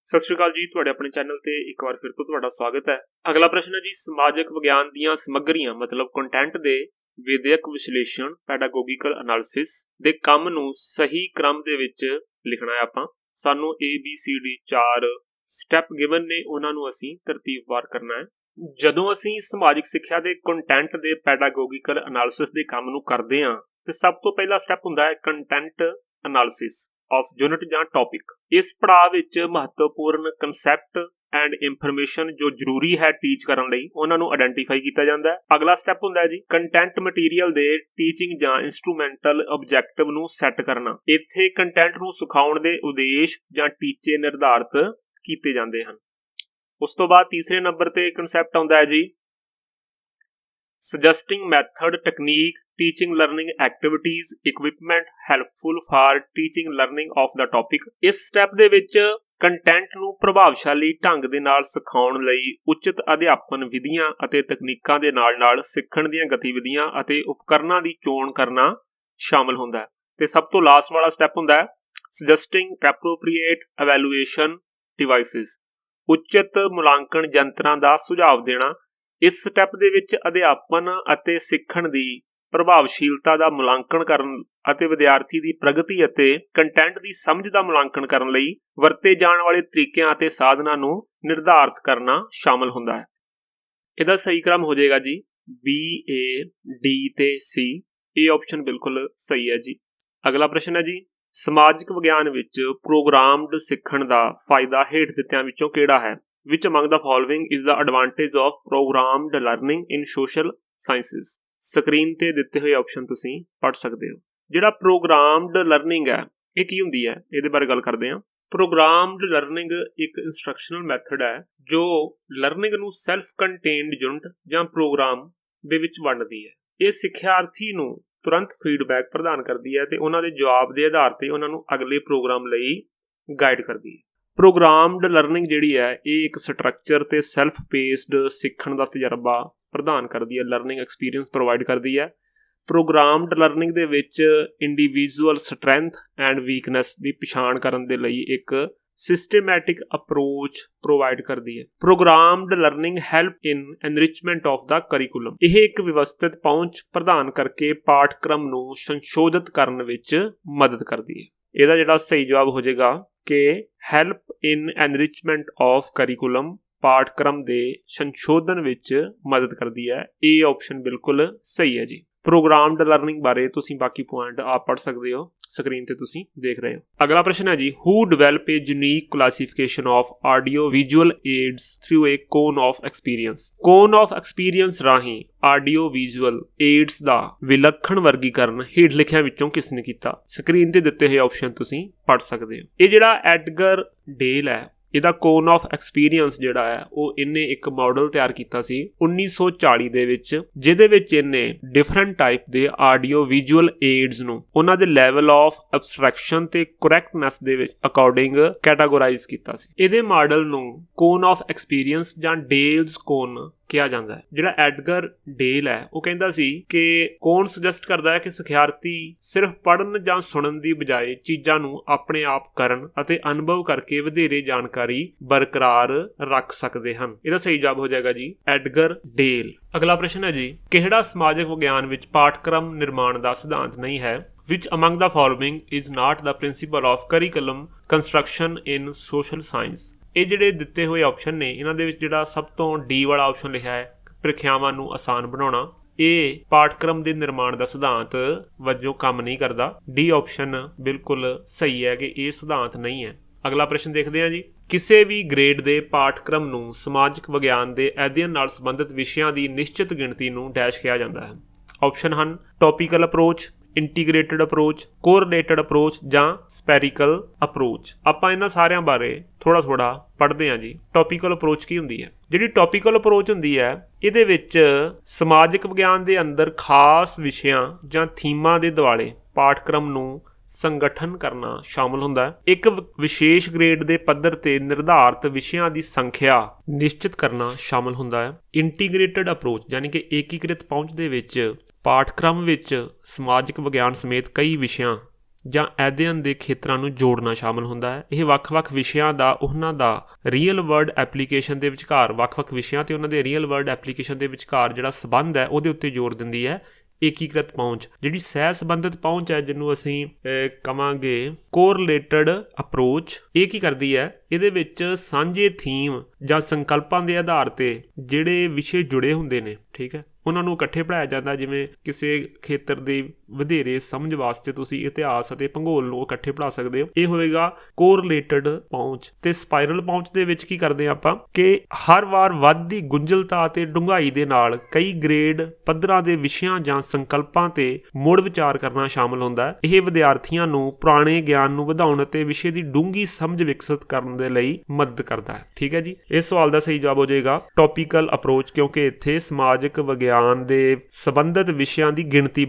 ਸਤਿ ਸ਼੍ਰੀ ਅਕਾਲ ਜੀ, ਤੁਹਾਡੇ ਆਪਣੇ ਚੈਨਲ ਤੇ ਇੱਕ ਵਾਰ ਫਿਰ ਤੋਂ ਤੁਹਾਡਾ ਸਵਾਗਤ ਹੈ। ਅਗਲਾ ਪ੍ਰਸ਼ਨ ਹੈ ਜੀ, ਸਮਾਜਿਕ ਵਿਗਿਆਨ ਦੀਆਂ ਸਮੱਗਰੀਆਂ ਮਤਲਬ ਕੰਟੈਂਟ ਦੇ ਵਿਦਿਅਕ ਵਿਸ਼ਲੇਸ਼ਣ ਪੈਡਾਗੋਗਿਕਲ ਐਨਾਲਿਸਿਸ ਦੇ ਕੰਮ ਨੂੰ ਸਹੀ ਕ੍ਰਮ ਦੇ ਵਿੱਚ ਲਿਖਣਾ ਹੈ। ਆਪਾਂ ਸਾਨੂੰ ABCD 4 ਸਟੈਪ ਗਿਵਨ ਨੇ, ਉਹਨਾਂ ਨੂੰ ਅਸੀਂ ਤਰਤੀਬਵਾਰ ਕਰਨਾ ਹੈ। ਜਦੋਂ ਅਸੀਂ ਸਮਾਜਿਕ ਸਿੱਖਿਆ ਦੇ ਕੰਟੈਂਟ ਦੇ ਪੈਡਾਗੋਗਿਕਲ ਐਨਾਲਿਸਿਸ ਦੇ ਕੰਮ ਨੂੰ ਕਰਦੇ ਹਾਂ ਤੇ ਸਭ ਤੋਂ ਪਹਿਲਾ ਸਟੈਪ ਹੁੰਦਾ ਹੈ ਕੰਟੈਂਟ ਐਨਾਲਿਸਿਸ ਆਫ ਯੂਨਿਟ ਜਾਂ ਟੌਪਿਕ। ਇਸ ਪੜਾਅ ਵਿੱਚ ਮਹੱਤਵਪੂਰਨ ਕਨਸੈਪਟ ਐਂਡ ਇਨਫੋਰਮੇਸ਼ਨ ਜੋ ਜ਼ਰੂਰੀ ਹੈ ਟੀਚ ਕਰਨ ਲਈ, ਉਹਨਾਂ ਨੂੰ ਆਇਡੈਂਟੀਫਾਈ ਕੀਤਾ ਜਾਂਦਾ ਹੈ। ਅਗਲਾ ਸਟੈਪ ਹੁੰਦਾ ਹੈ ਜੀ ਕੰਟੈਂਟ ਮਟੀਰੀਅਲ ਦੇ ਟੀਚਿੰਗ ਜਾਂ ਇਨਸਟਰੂਮੈਂਟਲ ਆਬਜੈਕਟਿਵ ਨੂੰ ਸੈੱਟ ਕਰਨਾ। ਇੱਥੇ ਕੰਟੈਂਟ ਨੂੰ ਸਿਖਾਉਣ ਦੇ ਉਦੇਸ਼ ਜਾਂ ਟੀਚੇ ਨਿਰਧਾਰਿਤ ਕੀਤੇ ਜਾਂਦੇ ਹਨ। ਉਸ ਤੋਂ ਬਾਅਦ ਤੀਸਰੇ ਨੰਬਰ ਤੇ ਕਨਸੈਪਟ ਆਉਂਦਾ ਹੈ ਜੀ suggesting method, technique, teaching learning activities, equipment helpful for teaching learning of the topic। ਇਸ ਸਟੈਪ ਦੇ ਵਿੱਚ ਕੰਟੈਂਟ ਨੂੰ ਪ੍ਰਭਾਵਸ਼ਾਲੀ ਢੰਗ ਦੇ ਨਾਲ ਸਿਖਾਉਣ ਲਈ ਉਚਿਤ ਅਧਿਆਪਨ ਵਿਧੀਆਂ ਅਤੇ ਤਕਨੀਕਾਂ ਦੇ ਨਾਲ-ਨਾਲ ਸਿੱਖਣ ਦੀਆਂ ਗਤੀਵਿਧੀਆਂ ਅਤੇ ਉਪਕਰਨਾਂ ਦੀ ਚੋਣ ਕਰਨਾ ਸ਼ਾਮਲ ਹੁੰਦਾ ਹੈ। ਤੇ ਸਭ ਤੋਂ ਲਾਸਟ ਵਾਲਾ ਸਟੈਪ ਹੁੰਦਾ ਹੈ suggesting appropriate evaluation devices, ਉਚਿਤ ਮੁਲਾਂਕਣ ਯੰਤਰਾਂ ਦਾ ਸੁਝਾਅ ਦੇਣਾ। ਇਸ ਸਟੈਪ ਦੇ ਵਿੱਚ ਅਧਿਆਪਨ ਅਤੇ ਸਿੱਖਣ ਦੀ ਪ੍ਰਭਾਵਸ਼ੀਲਤਾ ਦਾ ਮੁਲਾਂਕਣ ਕਰਨ ਅਤੇ ਵਿਦਿਆਰਥੀ ਦੀ ਪ੍ਰਗਤੀ ਅਤੇ ਕੰਟੈਂਟ ਦੀ ਸਮਝ ਦਾ ਮੁਲਾਂਕਣ ਕਰਨ ਲਈ ਵਰਤੇ ਜਾਣ ਵਾਲੇ ਤਰੀਕਿਆਂ ਅਤੇ ਸਾਧਨਾਂ ਨੂੰ ਨਿਰਧਾਰਤ ਕਰਨਾ ਸ਼ਾਮਲ ਹੁੰਦਾ ਹੈ। ਇਹਦਾ ਸਹੀ ਕ੍ਰਮ ਹੋ ਜਾਏਗਾ ਜੀ B, A, D ਤੇ C। ਇਹ ਆਪਸ਼ਨ ਬਿਲਕੁਲ ਸਹੀ ਹੈ ਜੀ। ਅਗਲਾ ਪ੍ਰਸ਼ਨ ਹੈ ਜੀ ਸਮਾਜਿਕ ਵਿਗਿਆਨ ਵਿੱਚ ਪ੍ਰੋਗਰਾਮਡ ਸਿੱਖਣ ਦਾ ਫਾਇਦਾ ਹੇਠ ਦਿੱਤਿਆਂ ਵਿੱਚੋਂ ਕਿਹੜਾ ਹੈ? Which among the following is the advantage of programmed learning in social sciences? Screen ਤੇ ਦਿੱਤੇ ਹੋਏ ਆਪਸ਼ਨ ਤੁਸੀਂ ਪੜ੍ਹ ਸਕਦੇ ਹੋ। ਜਿਹੜਾ ਪ੍ਰੋਗਰਾਮਡ ਲਰਨਿੰਗ ਹੈ ਇਹ ਕੀ ਹੁੰਦੀ ਹੈ, ਇਹਦੇ ਬਾਰੇ ਗੱਲ ਕਰਦੇ ਹਾਂ। ਪ੍ਰੋਗਰਾਮਡ ਲਰਨਿੰਗ ਇੱਕ ਇੰਸਟਰਕਸ਼ਨਲ ਮੈਥਡ ਹੈ ਜੋ ਲਰਨਿੰਗ ਨੂੰ ਸੈਲਫ ਕੰਟੇਨਡ ਯੂਨਿਟ ਜਾਂ ਪ੍ਰੋਗਰਾਮ ਦੇ ਵਿੱਚ ਵੰਡਦੀ ਹੈ। ਇਹ ਸਿੱਖਿਆਰਥੀ ਨੂੰ ਤੁਰੰਤ ਫੀਡਬੈਕ ਪ੍ਰਦਾਨ ਕਰਦੀ ਹੈ ਤੇ ਉਹਨਾਂ ਦੇ ਜਵਾਬ ਦੇ ਆਧਾਰ ਤੇ ਉਹਨਾਂ ਨੂੰ ਅਗਲੇ ਪ੍ਰੋਗਰਾਮ ਲਈ ਗਾਈਡ ਕਰਦੀ ਹੈ। ਪ੍ਰੋਗਰਾਮਡ ਲਰਨਿੰਗ ਜਿਹੜੀ ਹੈ ਇਹ ਇੱਕ ਸਟਰਕਚਰ ਤੇ ਸੈਲਫ ਪੇਸਡ ਸਿੱਖਣ ਦਾ ਤਜਰਬਾ ਪ੍ਰਦਾਨ ਕਰਦੀ ਹੈ, ਲਰਨਿੰਗ ਐਕਸਪੀਰੀਅੰਸ ਪ੍ਰੋਵਾਈਡ ਕਰਦੀ ਹੈ। ਪ੍ਰੋਗਰਾਮਡ ਲਰਨਿੰਗ ਦੇ ਵਿੱਚ ਇੰਡੀਵਿਜੂਅਲ ਸਟਰੈਂਥ ਐਂਡ ਵੀਕਨੈਸ ਦੀ ਪਛਾਣ ਕਰਨ ਦੇ ਲਈ ਇੱਕ ਸਿਸਟੇਮੈਟਿਕ ਅਪਰੋਚ ਪ੍ਰੋਵਾਈਡ ਕਰਦੀ ਹੈ। Programmed learning help in enrichment of the curriculum. ਇਹ ਇੱਕ ਵਿਵਸਥਿਤ ਪਹੁੰਚ ਪ੍ਰਦਾਨ ਕਰਕੇ ਪਾਠਕ੍ਰਮ ਨੂੰ ਸੰਸ਼ੋਧਿਤ ਕਰਨ ਵਿੱਚ ਮਦਦ ਕਰਦੀ ਹੈ। ਇਹਦਾ ਜਿਹੜਾ ਸਹੀ ਜਵਾਬ ਹੋ ਜਾਏਗਾ ਕਿ help in enrichment of curriculum ਪਾਠਕ੍ਰਮ ਦੇ ਸੰਸ਼ੋਧਨ ਵਿੱਚ ਮਦਦ ਕਰਦੀ ਹੈ। ਇਹ ਆਪਸ਼ਨ ਬਿਲਕੁਲ ਸਹੀ ਹੈ ਜੀ। ਪ੍ਰੋਗਰਾਮਡ ਲਰਨਿੰਗ ਬਾਰੇ ਤੁਸੀਂ ਬਾਕੀ ਪੁਆਇੰਟ ਆਪ ਪੜ੍ਹ ਸਕਦੇ ਹੋ, ਸਕਰੀਨ ਤੇ ਤੁਸੀਂ ਦੇਖ ਰਹੇ ਹੋ। ਅਗਲਾ ਪ੍ਰਸ਼ਨ ਹੈ ਜੀ who develop a unique classification of audio visual aids through a cone of experience. Cone of experience ਰਾਹੀਂ ਆਡੀਓ ਵਿਜ਼ੂਅਲ ਏਡਸ ਦਾ ਵਿਲੱਖਣ ਵਰਗੀਕਰਨ ਹੇਠ ਲਿਖਿਆਂ ਵਿੱਚੋਂ ਕਿਸ ਨੇ ਕੀਤਾ? ਸਕਰੀਨ ਤੇ ਦਿੱਤੇ ਹੋਏ ਆਪਸ਼ਨ ਤੁਸੀਂ ਪੜ੍ਹ ਸਕਦੇ ਹੋ। ਇਹ ਜਿਹੜਾ ਐਡਗਰ ਡੇਲ ਹੈ, ਇਹਦਾ ਕੋਨ ਆਫ ਐਕਸਪੀਰੀਅੰਸ ਜਿਹੜਾ ਹੈ ਉਹ ਇਹਨੇ ਇੱਕ ਮਾਡਲ ਤਿਆਰ ਕੀਤਾ ਸੀ 1940 ਦੇ ਵਿੱਚ, ਜਿਹਦੇ ਵਿੱਚ ਇਹਨੇ ਡਿਫਰੈਂਟ ਟਾਈਪ ਦੇ ਆਡੀਓ ਵਿਜ਼ੂਅਲ ਏਡਸ ਨੂੰ ਉਹਨਾਂ ਦੇ ਲੈਵਲ ਆਫ ਐਬਸਟ੍ਰੈਕਸ਼ਨ ਤੇ ਕਰੈਕਟਨੈਸ ਦੇ ਵਿੱਚ ਅਕੋਰਡਿੰਗ ਕੈਟਾਗੋਰਾਈਜ਼ ਕੀਤਾ ਸੀ। ਇਹਦੇ ਮਾਡਲ ਨੂੰ ਕੋਨ ਆਫ ਐਕਸਪੀਰੀਅੰਸ ਜਾਂ ਡੇਲਸ ਕੋਨ ਕਿਹਾ ਜਾਂਦਾ ਹੈ। ਜਿਹੜਾ ਐਡਗਰ ਡੇਲ ਹੈ ਉਹ ਕਹਿੰਦਾ ਸੀ ਕਿ ਕੋਨ ਸੁਜੈਸਟ ਕਰਦਾ ਹੈ ਕਿ ਸਿਖਿਆਰਥੀ ਸਿਰਫ ਪੜ੍ਹਨ ਜਾਂ ਸੁਣਨ ਦੀ ਬਜਾਏ ਚੀਜ਼ਾਂ ਨੂੰ ਆਪਣੇ ਆਪ ਕਰਨ ਅਤੇ ਅਨੁਭਵ ਕਰਕੇ ਵਧੇਰੇ ਜਾਣਕਾਰੀ ਬਰਕਰਾਰ ਰੱਖ ਸਕਦੇ ਹਨ। ਇਹਦਾ ਸਹੀ ਜਵਾਬ ਹੋ ਜਾਏਗਾ ਜੀ ਐਡਗਰ ਡੇਲ। ਅਗਲਾ ਪ੍ਰਸ਼ਨ ਹੈ ਜੀ ਕਿਹੜਾ ਸਮਾਜਿਕ ਵਿਗਿਆਨ ਵਿੱਚ ਪਾਠਕ੍ਰਮ ਨਿਰਮਾਣ ਦਾ ਸਿਧਾਂਤ ਨਹੀਂ ਹੈ? Which among the following is not the principle of curriculum construction in social science? ਇਹ ਜਿਹੜੇ ਦਿੱਤੇ ਹੋਏ ਆਪਸ਼ਨ ਨੇ ਇਹਨਾਂ ਦੇ ਵਿੱਚ ਜਿਹੜਾ ਸਭ ਤੋਂ ਡੀ ਵਾਲਾ ਆਪਸ਼ਨ ਲਿਖਿਆ ਹੈ ਪ੍ਰੀਖਿਆਵਾਂ ਨੂੰ ਆਸਾਨ ਬਣਾਉਣਾ, ਇਹ ਪਾਠਕ੍ਰਮ ਦੇ ਨਿਰਮਾਣ ਦਾ ਸਿਧਾਂਤ ਵਜੋਂ ਕੰਮ ਨਹੀਂ ਕਰਦਾ। ਡੀ ਆਪਸ਼ਨ ਬਿਲਕੁਲ ਸਹੀ ਹੈ ਕਿ ਇਹ ਸਿਧਾਂਤ ਨਹੀਂ ਹੈ। ਅਗਲਾ ਪ੍ਰਸ਼ਨ ਦੇਖਦੇ ਹਾਂ ਜੀ ਕਿਸੇ ਵੀ ਗ੍ਰੇਡ ਦੇ ਪਾਠਕ੍ਰਮ ਨੂੰ ਸਮਾਜਿਕ ਵਿਗਿਆਨ ਦੇ ਅਧਿਐਨ ਨਾਲ ਸੰਬੰਧਿਤ ਵਿਸ਼ਿਆਂ ਦੀ ਨਿਸ਼ਚਿਤ ਗਿਣਤੀ ਨੂੰ ਡੈਸ਼ ਕਿਹਾ ਜਾਂਦਾ ਹੈ। ਆਪਸ਼ਨ ਹਨ topical approach, integrated approach, correlated approach ਜਾਂ ਸਪੈਰੀਕਲ ਅਪਰੋਚ। ਆਪਾਂ ਇਹਨਾਂ ਸਾਰਿਆਂ ਬਾਰੇ ਥੋੜਾ ਪੜ੍ਹਦੇ ਹਾਂ ਜੀ। ਟੌਪੀਕਲ ਅਪਰੋਚ ਕੀ ਹੁੰਦੀ ਹੈ? ਜਿਹੜੀ ਟੌਪੀਕਲ ਅਪਰੋਚ ਹੁੰਦੀ ਹੈ ਇਹਦੇ ਵਿੱਚ ਸਮਾਜਿਕ ਵਿਗਿਆਨ ਦੇ ਅੰਦਰ ਖਾਸ ਵਿਸ਼ਿਆਂ ਜਾਂ ਥੀਮਾਂ ਦੇ ਦੁਆਲੇ ਪਾਠਕ੍ਰਮ ਨੂੰ ਸੰਗਠਨ ਕਰਨਾ ਸ਼ਾਮਲ ਹੁੰਦਾ ਹੈ। ਇੱਕ ਵਿਸ਼ੇਸ਼ ਗ੍ਰੇਡ ਦੇ ਪੱਧਰ ਤੇ ਨਿਰਧਾਰਤ ਵਿਸ਼ਿਆਂ ਦੀ ਸੰਖਿਆ ਨਿਸ਼ਚਿਤ ਕਰਨਾ ਸ਼ਾਮਲ ਹੁੰਦਾ ਹੈ। ਇੰਟੀਗ੍ਰੇਟਡ ਅਪਰੋਚ ਯਾਨੀ ਕਿ ਏਕੀਕ੍ਰਿਤ ਪਹੁੰਚ ਦੇ ਵਿੱਚ ਪਾਠਕ੍ਰਮ ਵਿੱਚ ਸਮਾਜਿਕ ਵਿਗਿਆਨ ਸਮੇਤ ਕਈ ਵਿਸ਼ਿਆਂ ਜਾਂ ਅਧਿਐਨ ਦੇ ਖੇਤਰਾਂ ਨੂੰ ਜੋੜਨਾ ਸ਼ਾਮਲ ਹੁੰਦਾ ਹੈ। ਇਹ ਵੱਖ-ਵੱਖ ਵਿਸ਼ਿਆਂ ਦਾ ਉਹਨਾਂ ਦਾ ਰੀਅਲ ਵਰਲਡ ਐਪਲੀਕੇਸ਼ਨ ਦੇ ਵਿਚਕਾਰ ਵੱਖ-ਵੱਖ ਵਿਸ਼ਿਆਂ ਤੇ ਉਹਨਾਂ ਦੇ ਰੀਅਲ ਵਰਲਡ ਐਪਲੀਕੇਸ਼ਨ ਦੇ ਵਿਚਕਾਰ ਜਿਹੜਾ ਸੰਬੰਧ ਹੈ ਉਹਦੇ ਉੱਤੇ ਜ਼ੋਰ ਦਿੰਦੀ ਹੈ। ਏਕੀਕ੍ਰਿਤ ਪਹੁੰਚ, ਜਿਹੜੀ ਸਹਿ ਸੰਬੰਧਿਤ ਪਹੁੰਚ ਹੈ, ਜਿਹਨੂੰ ਅਸੀਂ ਕਵਾਂਗੇ ਕੋਰਲੇਟਡ ਅਪਰੋਚ, ਇਹ ਕੀ ਕਰਦੀ ਹੈ? ਇਹਦੇ ਵਿੱਚ ਸਾਂਝੇ ਥੀਮ ਜਾਂ ਸੰਕਲਪਾਂ ਦੇ ਆਧਾਰ ਤੇ ਜਿਹੜੇ ਵਿਸ਼ੇ ਜੁੜੇ ਹੁੰਦੇ ਨੇ, ਠੀਕ ਹੈ, ਉਹਨਾਂ ਨੂੰ ਇਕੱਠੇ ਪੜ੍ਹਾਇਆ ਜਾਂਦਾ। ਜਿਵੇਂ ਕਿਸੇ ਖੇਤਰ ਦੀ ਵਧੇਰੇ ਸਮਝ ਵਾਸਤੇ ਤੁਸੀਂ ਇਤਿਹਾਸ ਅਤੇ ਭੂਗੋਲ ਨੂੰ ਇਕੱਠੇ ਪੜ੍ਹਾ ਸਕਦੇ ਹੋ। ਇਹ ਹੋਵੇਗਾ ਕੋਰਲੇਟਡ ਪਹੁੰਚ। ਤੇ ਸਪਾਇਰਲ ਪਹੁੰਚ ਦੇ ਵਿੱਚ ਕੀ ਕਰਦੇ ਹਾਂ ਆਪਾਂ ਕਿ ਹਰ ਵਾਰ ਵੱਧਦੀ ਗੁੰਝਲਤਾ ਅਤੇ ਡੂੰਘਾਈ ਦੇ ਨਾਲ ਕਈ ਗ੍ਰੇਡ ਪੱਧਰਾਂ ਦੇ ਵਿਸ਼ਿਆਂ ਜਾਂ ਸੰਕਲਪਾਂ ਤੇ ਮੁੜ ਵਿਚਾਰ ਕਰਨਾ ਸ਼ਾਮਲ ਹੁੰਦਾ ਹੈ। ਇਹ ਵਿਦਿਆਰਥੀਆਂ ਨੂੰ ਪੁਰਾਣੇ ਗਿਆਨ ਨੂੰ ਵਧਾਉਣ ਅਤੇ ਵਿਸ਼ੇ ਦੀ ਡੂੰਘੀ ਸਮਝ ਵਿਕਸਿਤ ਕਰਨ ਦੇ ਲਈ ਮਦਦ ਕਰਦਾ ਹੈ। ਠੀਕ ਹੈ ਜੀ, ਇਸ ਸਵਾਲ ਦਾ ਸਹੀ ਜਵਾਬ ਹੋ ਜਾਏਗਾ ਟੌਪੀਕਲ ਅਪਰੋਚ, ਕਿਉਂਕਿ ਇੱਥੇ ਸਮਾਜਿਕ ਵਿਗਿਆਨ ਦੇ ਸੰਬੰਧਿਤ ਵਿਸ਼ਿਆਂ ਦੀ ਗਿਣਤੀ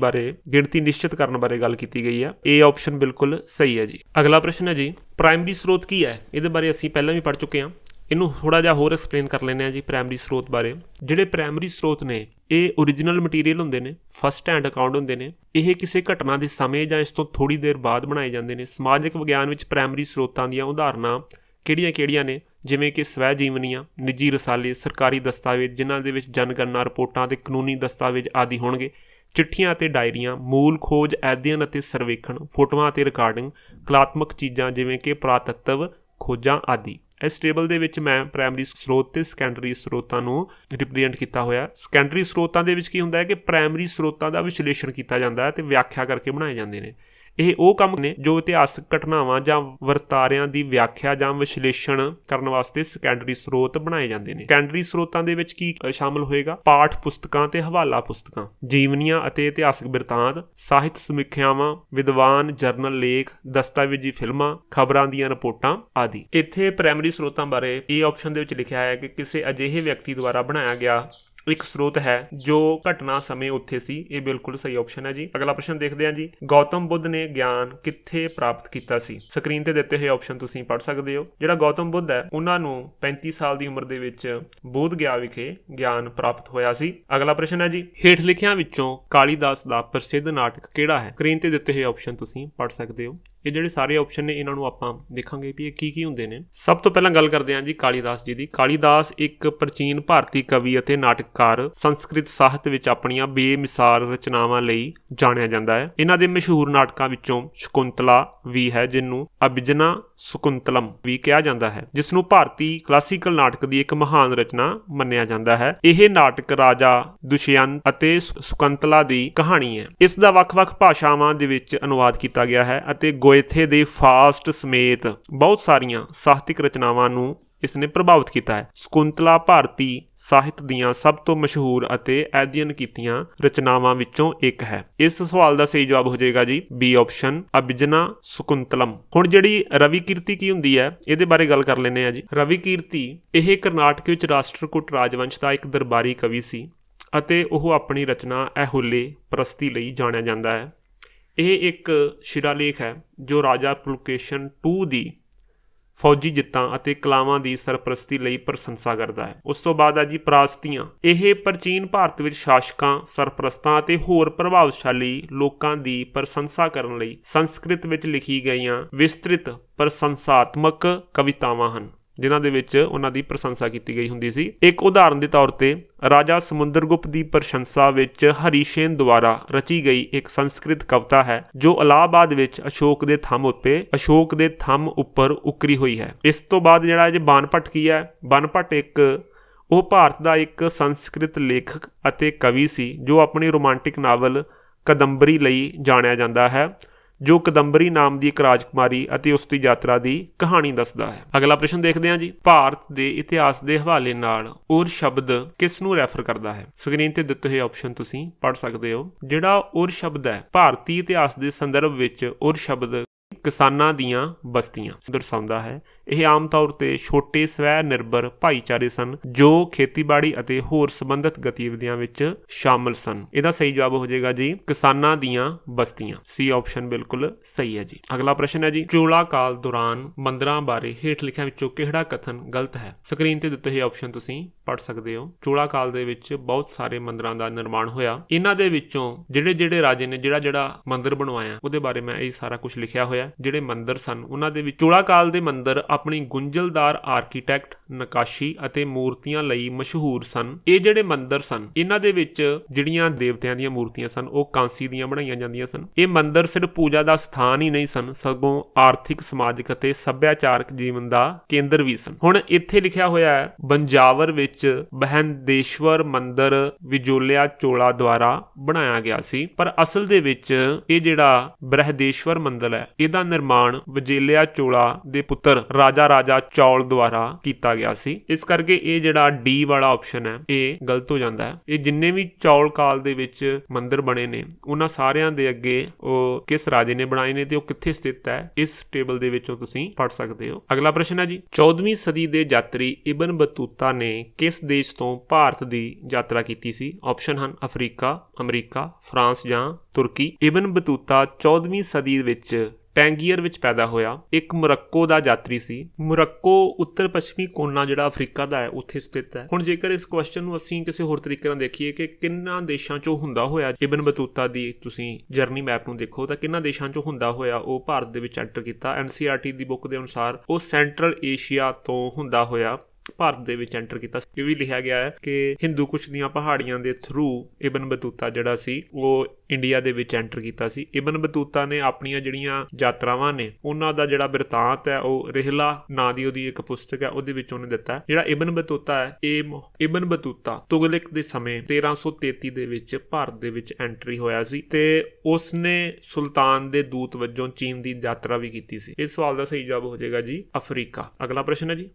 ਨਿਸ਼ਚਿਤ ਕਰਨ ਬਾਰੇ ਗੱਲ ਕੀਤੀ ਗਈ ਹੈ। ਇਹ ਆਪਸ਼ਨ ਬਿਲਕੁਲ ਸਹੀ ਹੈ ਜੀ। ਅਗਲਾ ਪ੍ਰਸ਼ਨ ਹੈ ਜੀ, ਪ੍ਰਾਇਮਰੀ ਸਰੋਤ ਕੀ ਹੈ? ਇਹਦੇ ਬਾਰੇ ਅਸੀਂ ਪਹਿਲਾਂ ਵੀ ਪੜ੍ਹ ਚੁੱਕੇ ਹਾਂ, ਇਹਨੂੰ ਥੋੜ੍ਹਾ ਜਿਹਾ ਹੋਰ ਐਕਸਪਲੇਨ ਕਰ ਲੈਂਦੇ ਹਾਂ ਜੀ। ਪ੍ਰਾਇਮਰੀ ਸਰੋਤ ਬਾਰੇ, ਜਿਹੜੇ ਪ੍ਰਾਇਮਰੀ ਸਰੋਤ ਨੇ ਇਹ ਓਰੀਜਨਲ ਮਟੀਰੀਅਲ ਹੁੰਦੇ ਨੇ, ਫਸਟ ਹੈਂਡ ਅਕਾਊਂਟ ਹੁੰਦੇ ਨੇ। ਇਹ ਕਿਸੇ ਘਟਨਾ ਦੇ ਸਮੇਂ ਜਾਂ ਇਸ ਤੋਂ ਥੋੜ੍ਹੀ ਦੇਰ ਬਾਅਦ ਬਣਾਏ ਜਾਂਦੇ ਨੇ। ਸਮਾਜਿਕ ਵਿਗਿਆਨ ਵਿੱਚ ਪ੍ਰਾਇਮਰੀ ਸਰੋਤਾਂ ਦੀਆਂ ਉਦਾਹਰਨਾਂ ਕਿਹੜੀਆਂ ਨੇ? ਜਿਵੇਂ ਕਿ ਸਵੈ ਜੀਵਨੀਆਂ, ਨਿੱਜੀ ਰਸਾਲੇ, ਸਰਕਾਰੀ ਦਸਤਾਵੇਜ਼ ਜਿਨ੍ਹਾਂ ਦੇ ਵਿੱਚ ਜਨਗਣਨਾ ਰਿਪੋਰਟਾਂ ਅਤੇ ਕਾਨੂੰਨੀ ਦਸਤਾਵੇਜ਼ ਆਦਿ ਹੋਣਗੇ, ਚਿੱਠੀਆਂ ਅਤੇ ਡਾਇਰੀਆਂ, ਮੂਲ ਖੋਜ, ਅਧਿਐਨ ਅਤੇ ਸਰਵੇਖਣ, ਫੋਟੋਆਂ ਅਤੇ ਰਿਕਾਰਡਿੰਗ, ਕਲਾਤਮਕ ਚੀਜ਼ਾਂ ਜਿਵੇਂ ਕਿ ਪੁਰਾਤੱਤਵ ਖੋਜਾਂ ਆਦਿ। ਇਸ ਟੇਬਲ ਦੇ ਵਿੱਚ ਮੈਂ ਪ੍ਰਾਇਮਰੀ ਸਰੋਤ ਤੇ ਸੈਕੰਡਰੀ ਸਰੋਤਾਂ ਨੂੰ ਰਿਪਰੈਜ਼ੈਂਟ ਕੀਤਾ ਹੋਇਆ। ਸੈਕੰਡਰੀ ਸਰੋਤਾਂ ਦੇ ਵਿੱਚ ਕੀ ਹੁੰਦਾ ਹੈ ਕਿ ਪ੍ਰਾਇਮਰੀ ਸਰੋਤਾਂ ਦਾ ਵਿਸ਼ਲੇਸ਼ਣ ਕੀਤਾ ਜਾਂਦਾ ਹੈ ਤੇ ਵਿਆਖਿਆ ਕਰਕੇ ਬਣਾਏ ਜਾਂਦੇ ਨੇ। ਇਹ ਉਹ ਕੰਮ ਨੇ ਜੋ ਇਤਿਹਾਸਕ ਘਟਨਾਵਾਂ ਜਾਂ ਵਰਤਾਰਿਆਂ ਦੀ ਵਿਆਖਿਆ ਜਾਂ ਵਿਸ਼ਲੇਸ਼ਣ ਕਰਨ ਵਾਸਤੇ ਸੈਕੰਡਰੀ ਸਰੋਤ ਬਣਾਏ ਜਾਂਦੇ ਨੇ। ਸੈਕੰਡਰੀ ਸਰੋਤਾਂ ਦੇ ਵਿੱਚ ਕੀ ਸ਼ਾਮਲ ਹੋਏਗਾ? ਪਾਠ ਪੁਸਤਕਾਂ ਤੇ ਹਵਾਲਾ ਪੁਸਤਕਾਂ, ਜੀਵਨੀਆਂ ਅਤੇ ਇਤਿਹਾਸਕ ਬਿਰਤਾਂਤ, ਸਾਹਿਤ ਸਮੀਖਿਆਵਾਂ, ਵਿਦਵਾਨ ਜਰਨਲ ਲੇਖ, ਦਸਤਾਵੇਜ਼ੀ ਫਿਲਮਾਂ, ਖਬਰਾਂ ਦੀਆਂ ਰਿਪੋਰਟਾਂ ਆਦਿ। ਇੱਥੇ ਪ੍ਰਾਇਮਰੀ ਸਰੋਤਾਂ ਬਾਰੇ ਇਹ ਆਪਸ਼ਨ ਦੇ ਵਿੱਚ ਲਿਖਿਆ ਹੈ ਕਿ ਕਿਸੇ ਅਜਿਹੇ ਵਿਅਕਤੀ ਦੁਆਰਾ ਬਣਾਇਆ ਗਿਆ ਇੱਕ ਸਰੋਤ ਹੈ ਜੋ ਘਟਨਾ ਸਮੇਂ ਉੱਥੇ ਸੀ। ਇਹ ਬਿਲਕੁਲ ਸਹੀ ਆਪਸ਼ਨ ਹੈ ਜੀ। ਅਗਲਾ ਪ੍ਰਸ਼ਨ ਦੇਖਦੇ ਹਾਂ ਜੀ, ਗੌਤਮ ਬੁੱਧ ਨੇ ਗਿਆਨ ਕਿੱਥੇ ਪ੍ਰਾਪਤ ਕੀਤਾ ਸੀ? ਸਕਰੀਨ ਤੇ ਦਿੱਤੇ ਹੋਏ ਆਪਸ਼ਨ ਤੁਸੀਂ ਪੜ੍ਹ ਸਕਦੇ ਹੋ। ਜਿਹੜਾ ਗੌਤਮ ਬੁੱਧ ਹੈ ਉਹਨਾਂ ਨੂੰ 35 ਸਾਲ ਦੀ ਉਮਰ ਦੇ ਵਿੱਚ ਬੋਧ ਗਿਆ ਵਿਖੇ ਗਿਆਨ ਪ੍ਰਾਪਤ ਹੋਇਆ ਸੀ। ਅਗਲਾ ਪ੍ਰਸ਼ਨ ਹੈ ਜੀ, ਹੇਠ ਲਿਖਿਆਂ ਵਿੱਚੋਂ ਕਾਲੀਦਾਸ ਦਾ ਪ੍ਰਸਿੱਧ ਨਾਟਕ ਕਿਹੜਾ ਹੈ? ਸਕਰੀਨ ਤੇ ਦਿੱਤੇ ਹੋਏ ਆਪਸ਼ਨ ਤੁਸੀਂ ਪੜ੍ਹ ਸਕਦੇ ਹੋ। ਇਹ ਜਿਹੜੇ ਸਾਰੇ ਆਪਸ਼ਨ ਨੇ ਇਹਨਾਂ ਨੂੰ ਆਪਾਂ ਦੇਖਾਂਗੇ ਵੀ ਇਹ ਕੀ ਹੁੰਦੇ ਨੇ। ਸਭ ਤੋਂ ਪਹਿਲਾਂ ਗੱਲ ਕਰਦੇ ਹਾਂ ਜੀ ਕਾਲੀਦਾਸ ਜੀ ਦੀ। ਕਾਲੀਦਾਸ ਇੱਕ ਪ੍ਰਾਚੀਨ ਭਾਰਤੀ ਕਵੀ ਅਤੇ ਨਾਟਕਕਾਰ, ਸੰਸਕ੍ਰਿਤ ਸਾਹਿਤ ਵਿੱਚ ਆਪਣੀਆਂ ਬੇਮਿਸਾਲ ਰਚਨਾਵਾਂ ਲਈ ਜਾਣਿਆ ਜਾਂਦਾ ਹੈ। ਇਹਨਾਂ ਦੇ ਮਸ਼ਹੂਰ ਨਾਟਕਾਂ ਵਿੱਚੋਂ ਸ਼ਕੁੰਤਲਾ ਵੀ ਹੈ, ਜਿਹਨੂੰ ਅਭਿਜਨਾ ਸ਼ਕੁੰਤਲਮ ਵੀ ਕਿਹਾ ਜਾਂਦਾ ਹੈ, ਜਿਸ ਨੂੰ ਭਾਰਤੀ ਕਲਾਸੀਕਲ ਨਾਟਕ ਦੀ ਇੱਕ ਮਹਾਨ ਰਚਨਾ ਮੰਨਿਆ ਜਾਂਦਾ ਹੈ। ਇਹ ਨਾਟਕ ਰਾਜਾ ਦੁਸ਼ਯੰਤ ਅਤੇ ਸ਼ਕੁੰਤਲਾ ਦੀ ਕਹਾਣੀ ਹੈ। ਇਸ ਦਾ ਵੱਖ-ਵੱਖ ਭਾਸ਼ਾਵਾਂ ਦੇ ਵਿੱਚ ਅਨੁਵਾਦ ਕੀਤਾ ਗਿਆ ਹੈ ਅਤੇ ਗੋਇਥੇ ਦੇ ਫਾਸਟ ਸਮੇਤ ਬਹੁਤ ਸਾਰੀਆਂ ਸਾਹਿਤਿਕ ਰਚਨਾਵਾਂ ਨੂੰ ਇਸ ਨੇ ਪ੍ਰਭਾਵਿਤ ਕੀਤਾ ਹੈ। ਸ਼ਕੁੰਤਲਾ ਭਾਰਤੀ ਸਾਹਿਤ ਦੀਆਂ ਸਭ ਤੋਂ ਮਸ਼ਹੂਰ ਅਤੇ ਅਧਿਐਨ ਕੀਤੀਆਂ ਰਚਨਾਵਾਂ ਵਿੱਚੋਂ ਇੱਕ ਹੈ। ਇਸ ਸਵਾਲ ਦਾ ਸਹੀ ਜਵਾਬ ਹੋ ਜਾਏਗਾ ਜੀ ਬੀ ਆਪਸ਼ਨ, ਅਭਿਜਨਾ ਸ਼ਕੁੰਤਲਮ। ਹੁਣ ਜਿਹੜੀ ਰਵੀ ਕੀਰਤੀ ਕੀ ਹੁੰਦੀ ਹੈ ਇਹਦੇ ਬਾਰੇ ਗੱਲ ਕਰ ਲੈਂਦੇ ਹਾਂ ਜੀ। ਰਵੀ ਕੀਰਤੀ ਇਹ ਕਰਨਾਟਕ ਵਿੱਚ ਰਾਸ਼ਟਰਕੂਟ ਰਾਜਵੰਸ਼ ਦਾ ਇੱਕ ਦਰਬਾਰੀ ਕਵੀ ਸੀ ਅਤੇ ਉਹ ਆਪਣੀ ਰਚਨਾ ਅਹੋਲੇ ਪ੍ਰਸਤੀ ਲਈ ਜਾਣਿਆ ਜਾਂਦਾ ਹੈ। ਇਹ ਇੱਕ ਸ਼ਿਲਾਲੇਖ ਹੈ ਜੋ ਰਾਜਾ ਪੁਲਕੇਸ਼ਨ II ਦੀ ਫੌਜੀ ਜਿੱਤਾਂ ਅਤੇ ਕਲਾਵਾਂ ਦੀ ਸਰਪ੍ਰਸਤੀ ਲਈ ਪ੍ਰਸ਼ੰਸਾ ਕਰਦਾ ਹੈ। ਉਸ ਤੋਂ ਬਾਅਦ ਆ ਜੀ ਪ੍ਰਾਸਤੀਆਂ। ਇਹ ਪ੍ਰਾਚੀਨ ਭਾਰਤ ਵਿੱਚ ਸ਼ਾਸਕਾਂ, ਸਰਪ੍ਰਸਤਾਂ ਅਤੇ ਹੋਰ ਪ੍ਰਭਾਵਸ਼ਾਲੀ ਲੋਕਾਂ ਦੀ ਪ੍ਰਸ਼ੰਸਾ ਕਰਨ ਲਈ ਸੰਸਕ੍ਰਿਤ ਵਿੱਚ ਲਿਖੀ ਗਈਆਂ ਵਿਸਤ੍ਰਿਤ ਪ੍ਰਸ਼ੰਸਾਤਮਕ ਕਵਿਤਾਵਾਂ ਹਨ, ਜਿਨ੍ਹਾਂ ਦੇ ਵਿੱਚ ਉਹਨਾਂ ਦੀ ਪ੍ਰਸ਼ੰਸਾ ਕੀਤੀ ਗਈ ਹੁੰਦੀ ਸੀ। ਇੱਕ ਉਦਾਹਰਨ ਦੇ ਤੌਰ ਤੇ ਰਾਜਾ ਸਮੁੰਦਰਗੁਪਤ ਦੀ ਪ੍ਰਸ਼ੰਸਾ ਵਿੱਚ ਹਰੀਸ਼ੇਨ ਦੁਆਰਾ ਰਚੀ ਗਈ ਇੱਕ ਸੰਸਕ੍ਰਿਤ ਕਵਿਤਾ ਹੈ ਜੋ ਇਲਾਹਾਬਾਦ ਵਿੱਚ ਅਸ਼ੋਕ ਦੇ ਥੰਮ ਉੱਪਰ ਉਕਰੀ ਹੋਈ ਹੈ। ਇਸ ਤੋਂ ਬਾਅਦ ਜਿਹੜਾ ਜੇ ਬਾਨਭੱਟ ਕੀ ਹੈ? ਬਾਨਭੱਟ ਉਹ ਭਾਰਤ ਦਾ ਇੱਕ ਸੰਸਕ੍ਰਿਤ ਲੇਖਕ ਅਤੇ ਕਵੀ ਸੀ ਜੋ ਆਪਣੀ ਰੋਮਾਂਟਿਕ ਨਾਵਲ ਕਦੰਬਰੀ ਲਈ ਜਾਣਿਆ ਜਾਂਦਾ ਹੈ, ਜੋ ਕਦੰਬਰੀ ਨਾਮ ਦੀ ਇੱਕ ਰਾਜਕੁਮਾਰੀ ਅਤੇ ਉਸ ਦੀ ਯਾਤਰਾ ਦੀ ਕਹਾਣੀ ਦੱਸਦਾ ਹੈ। ਅਗਲਾ ਪ੍ਰਸ਼ਨ ਦੇਖਦੇ ਹਾਂ ਜੀ, ਭਾਰਤ ਦੇ ਇਤਿਹਾਸ ਦੇ ਹਵਾਲੇ ਨਾਲ ਉਰ ਸ਼ਬਦ ਕਿਸ ਨੂੰ ਰੈਫਰ ਕਰਦਾ ਹੈ? ਸਕਰੀਨ ਤੇ ਦਿੱਤੇ ਹੋਏ ਆਪਸ਼ਨ ਤੁਸੀਂ ਪੜ੍ਹ ਸਕਦੇ ਹੋ। ਜਿਹੜਾ ਉਰ ਸ਼ਬਦ ਹੈ ਭਾਰਤੀ ਇਤਿਹਾਸ ਦੇ ਸੰਦਰਭ ਵਿੱਚ ਉਰ ਸ਼ਬਦ ਕਿਸਾਨਾਂ ਦੀਆਂ ਬਸਤੀਆਂ ਦਰਸਾਉਂਦਾ ਹੈ। ਇਹ ਆਮ ਤੌਰ ਤੇ ਛੋਟੇ ਸਵੈ ਨਿਰਭਰ ਭਾਈਚਾਰੇ ਸਨ ਜੋ ਖੇਤੀਬਾੜੀ ਅਤੇ ਹੋਰ ਸੰਬੰਧਿਤ ਗਤੀਵਿਧੀਆਂ ਵਿੱਚ ਸ਼ਾਮਲ ਸਨ। ਇਹਦਾ ਸਹੀ ਜਵਾਬ ਹੋ ਜਾਏਗਾ ਜੀ ਕਿਸਾਨਾਂ ਦੀਆਂ ਬਸਤੀਆਂ। ਸੀ ਆਪਸ਼ਨ ਬਿਲਕੁਲ ਸਹੀ ਹੈ ਜੀ। ਅਗਲਾ ਪ੍ਰਸ਼ਨ ਹੈ ਜੀ ਚੋਲਾ ਕਾਲ ਦੌਰਾਨ ਮੰਦਰਾਂ ਬਾਰੇ ਹੇਠ ਲਿਖਿਆਂ ਵਿੱਚੋਂ ਕਿਹੜਾ ਕਥਨ ਗਲਤ ਹੈ? ਸਕਰੀਨ ਤੇ ਦਿੱਤੇ ਹੋਏ ਆਪਸ਼ਨ ਤੁਸੀਂ ਪੜ੍ਹ ਸਕਦੇ ਹੋ। ਚੋਲਾ ਕਾਲ ਦੇ ਵਿੱਚ ਬਹੁਤ ਸਾਰੇ ਮੰਦਰਾਂ ਦਾ ਨਿਰਮਾਣ ਹੋਇਆ। ਇਹਨਾਂ ਦੇ ਵਿੱਚੋਂ ਜਿਹੜੇ ਰਾਜੇ ਨੇ ਜਿਹੜਾ ਮੰਦਿਰ ਬਣਵਾਇਆ ਉਹਦੇ ਬਾਰੇ ਮੈਂ ਇਹ ਸਾਰਾ ਕੁਝ ਲਿਖਿਆ ਹੋਇਆ। ਜਿਹੜੇ ਮੰਦਿਰ ਸਨ ਉਹਨਾਂ ਦੇ ਵਿੱਚ ਚੋਲਾ ਕਾਲ ਦੇ ਮੰਦਿਰ ਆਪਣੀ ਗੁੰਝਲਦਾਰ ਆਰਕੀਟੈਕਟ, ਨਕਾਸ਼ੀ ਅਤੇ ਮੂਰਤੀਆਂ ਲਈ ਮਸ਼ਹੂਰ ਸਨ। ਇਹ ਜਿਹੜੇ ਮੰਦਿਰ ਸਨ ਇਹਨਾਂ ਦੇ ਵਿੱਚ ਜਿਹੜੀਆਂ ਦੇਵਤਿਆਂ ਦੀਆਂ ਮੂਰਤੀਆਂ ਸਨ ਉਹ ਕਾਂਸੀ ਦੀਆਂ ਬਣਾਈਆਂ ਜਾਂਦੀਆਂ ਸਨ। ਇਹ ਮੰਦਿਰ ਸਿਰਫ ਪੂਜਾ ਦਾ ਸਥਾਨ ਹੀ ਨਹੀਂ ਸਨ ਸਗੋਂ ਆਰਥਿਕ, ਸਮਾਜਿਕ ਅਤੇ ਸੱਭਿਆਚਾਰਕ ਜੀਵਨ ਦਾ ਕੇਂਦਰ ਵੀ ਸਨ। ਹੁਣ ਇੱਥੇ ਲਿਖਿਆ ਹੋਇਆ ਹੈ ਬੰਜਾਵਰ ਵਿੱਚ ਬਹਿੰਦੇਸ਼ਵਰ ਮੰਦਿਰ ਵਿਜੋਲਿਆ ਚੋਲਾ ਦੁਆਰਾ ਬਣਾਇਆ ਗਿਆ ਸੀ, ਪਰ ਅਸਲ ਦੇ ਵਿੱਚ ਇਹ ਜਿਹੜਾ ਬ੍ਰਹਦੇਸ਼ਵਰ ਮੰਦਿਰ ਹੈ ਇਹਦਾ ਨਿਰਮਾਣ ਵਿਜੇਲਿਆ ਚੋਲਾ ਦੇ ਪੁੱਤਰ ਰਾਜਾ ਚੌਲ ਦੁਆਰਾ ਕੀਤਾ ਗਿਆ ਸੀ। ਇਸ ਕਰਕੇ ਇਹ ਜਿਹੜਾ ਡੀ ਵਾਲਾ ਆਪਸ਼ਨ ਹੈ ਇਹ ਗਲਤ ਹੋ ਜਾਂਦਾ ਹੈ। ਇਹ ਜਿੰਨੇ ਵੀ ਚੌਲ ਕਾਲ ਦੇ ਵਿੱਚ ਮੰਦਿਰ ਬਣੇ ਨੇ ਉਹਨਾਂ ਸਾਰਿਆਂ ਦੇ ਅੱਗੇ ਉਹ ਕਿਸ ਰਾਜੇ ਨੇ ਬਣਾਏ ਨੇ ਤੇ ਉਹ ਕਿੱਥੇ ਸਥਿਤ ਹੈ ਇਸ ਟੇਬਲ ਦੇ ਵਿੱਚੋਂ ਤੁਸੀਂ ਪੜ੍ਹ ਸਕਦੇ ਹੋ। ਅਗਲਾ ਪ੍ਰਸ਼ਨ ਹੈ ਜੀ 14ਵੀਂ ਸਦੀ ਦੇ ਯਾਤਰੀ ਇਬਨ ਬਤੂਤਾ ਨੇ ਕਿਸ ਦੇਸ਼ ਤੋਂ ਭਾਰਤ ਦੀ ਯਾਤਰਾ ਕੀਤੀ ਸੀ? ਆਪਸ਼ਨ ਹਨ ਅਫਰੀਕਾ, ਅਮਰੀਕਾ, ਫਰਾਂਸ ਜਾਂ ਤੁਰਕੀ। ਇਬਨ ਬਤੂਤਾ 14ਵੀਂ ਸਦੀ ਵਿੱਚ ਟੈਂਗੀਅਰ ਵਿੱਚ ਪੈਦਾ ਹੋਇਆ। ਇੱਕ ਮੁਰੱਕੋ ਦਾ ਯਾਤਰੀ ਸੀ। ਮੁਰੱਕੋ ਉੱਤਰ ਪੱਛਮੀ ਕੋਨਾ ਜਿਹੜਾ ਅਫਰੀਕਾ ਦਾ ਹੈ ਉੱਥੇ ਸਥਿਤ ਹੈ। ਹੁਣ ਜੇਕਰ ਇਸ ਕੁਐਸਚਨ ਨੂੰ ਅਸੀਂ ਕਿਸੇ ਹੋਰ ਤਰੀਕੇ ਨਾਲ ਦੇਖੀਏ ਕਿ ਕਿੰਨਾ ਦੇਸ਼ਾਂ 'ਚੋਂ ਹੁੰਦਾ ਹੋਇਆ ਇਬਨ ਬਤੂਤਾ ਦੀ ਤੁਸੀਂ ਜਰਨੀ ਮੈਪ ਨੂੰ ਦੇਖੋ ਤਾਂ ਕਿੰਨਾ ਦੇਸ਼ਾਂ 'ਚੋਂ ਹੁੰਦਾ ਹੋਇਆ ਉਹ ਭਾਰਤ ਦੇ ਵਿੱਚ ਐਂਟਰ ਕੀਤਾ। NCERT ਦੀ ਬੁੱਕ ਦੇ ਅਨੁਸਾਰ ਉਹ ਸੈਂਟਰਲ ਏਸ਼ੀਆ ਤੋਂ ਹੁੰਦਾ ਹੋਇਆ ਭਾਰਤ ਦੇ ਵਿੱਚ ਐਂਟਰ ਕੀਤਾ। ਇਹ ਵੀ ਲਿਖਿਆ ਗਿਆ ਹੈ ਕਿ ਹਿੰਦੂ ਕੁਸ਼ ਦੀਆਂ ਪਹਾੜੀਆਂ ਦੇ ਥਰੂ ਇਬਨ ਬਤੂਤਾ ਜਿਹੜਾ ਸੀ ਉਹ ਇੰਡੀਆ ਦੇ ਵਿੱਚ ਐਂਟਰ ਕੀਤਾ ਸੀ। ਇਬਨ ਬਤੂਤਾ ਨੇ ਆਪਣੀਆਂ ਜਿਹੜੀਆਂ ਯਾਤਰਾਵਾਂ ਨੇ ਉਹਨਾਂ ਦਾ ਜਿਹੜਾ ਬਿਰਤਾਂਤ ਹੈ ਉਹ ਰਿਹਲਾ ਨਾਂ ਦੀ ਉਹਦੀ ਇੱਕ ਪੁਸਤਕ ਹੈ ਉਹਦੇ ਵਿੱਚ ਉਹਨੇ ਦਿੱਤਾ। ਜਿਹੜਾ ਇਬਨ ਬਤੂਤਾ ਹੈ ਇਹ ਇਬਨ ਬਤੂਤਾ ਤੁਗਲਕ ਦੇ ਸਮੇਂ 1333 ਦੇ ਵਿੱਚ ਭਾਰਤ ਦੇ ਵਿੱਚ ਐਂਟਰੀ ਹੋਇਆ ਸੀ ਤੇ ਉਸਨੇ ਸੁਲਤਾਨ ਦੇ ਦੂਤ ਵਜੋਂ ਚੀਨ ਦੀ ਯਾਤਰਾ ਵੀ ਕੀਤੀ ਸੀ। ਇਸ ਸਵਾਲ ਦਾ ਸਹੀ ਜਵਾਬ ਹੋ ਜਾਏਗਾ ਜੀ ਅਫਰੀਕਾ। ਅਗਲਾ ਪ੍ਰਸ਼ਨ ਹੈ ਜੀ